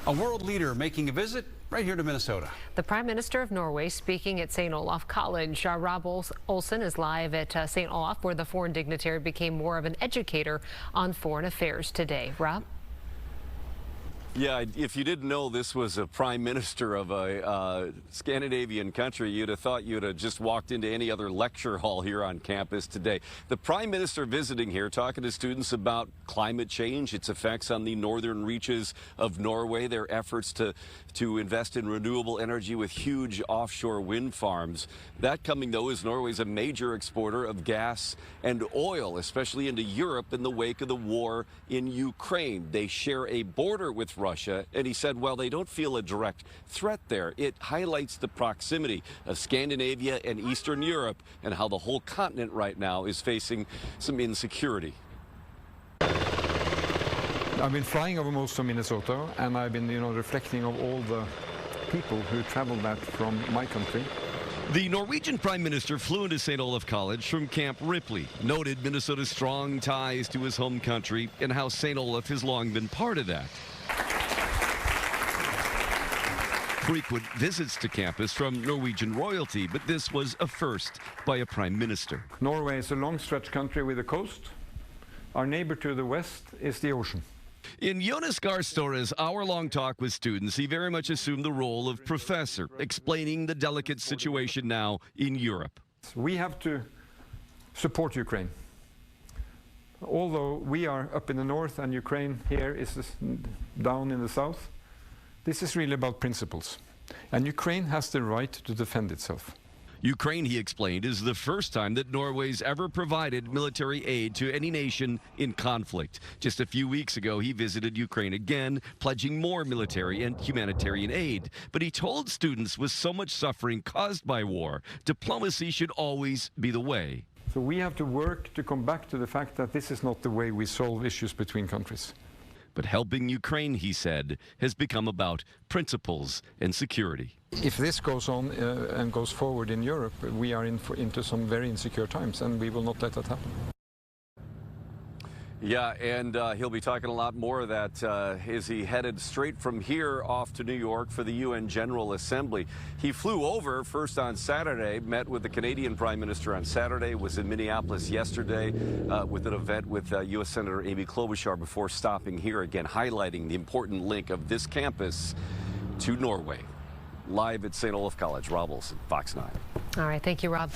A world leader making a visit right here to Minnesota. The Prime Minister of Norway speaking at St. Olaf College. Rob Olsen is live at St. Olaf, where the foreign dignitary became more of an educator on foreign affairs today. Rob? Yeah, if you didn't know this was a prime minister of a Scandinavian country, you'd have thought you'd have just walked into any other lecture hall here on campus today. The prime minister visiting here, talking to students about climate change, its effects on the northern reaches of Norway, their efforts to invest in renewable energy with huge offshore wind farms. That coming, though, as Norway's a major exporter of gas and oil, especially into Europe in the wake of the war in Ukraine. They share a border with Russia, and he said, well, they don't feel a direct threat there. It highlights the proximity of Scandinavia and Eastern Europe and how the whole continent right now is facing some insecurity. I've been flying over most of Minnesota, and I've been, reflecting of all the people who traveled that from my country. The Norwegian Prime Minister flew into St. Olaf College from Camp Ripley, noted Minnesota's strong ties to his home country and how St. Olaf has long been part of that. Frequent visits to campus from Norwegian royalty, but this was a first by a prime minister. Norway is a long stretch country with a coast. Our neighbor to the west is the ocean. In Jonas Store's hour-long talk with students, he very much assumed the role of professor, explaining the delicate situation now in Europe. We have to support Ukraine. Although we are up in the north and Ukraine here is down in the south, this is really about principles. And Ukraine has the right to defend itself. Ukraine, he explained, is the first time that Norway's ever provided military aid to any nation in conflict. Just a few weeks ago, he visited Ukraine again, pledging more military and humanitarian aid. But he told students with so much suffering caused by war, diplomacy should always be the way. So we have to work to come back to the fact that this is not the way we solve issues between countries. But helping Ukraine, he said, has become about principles and security. If this goes on and goes forward in Europe, we are into some very insecure times, and we will not let that happen. Yeah, and he'll be talking a lot more of that as he headed straight from here off to New York for the UN General Assembly. He flew over first on Saturday, met with the Canadian Prime Minister on Saturday, was in Minneapolis yesterday with an event with U.S. Senator Amy Klobuchar before stopping here again, highlighting the important link of this campus to Norway. Live at St. Olaf College, Rob Olsen, Fox 9. All right, thank you, Rob.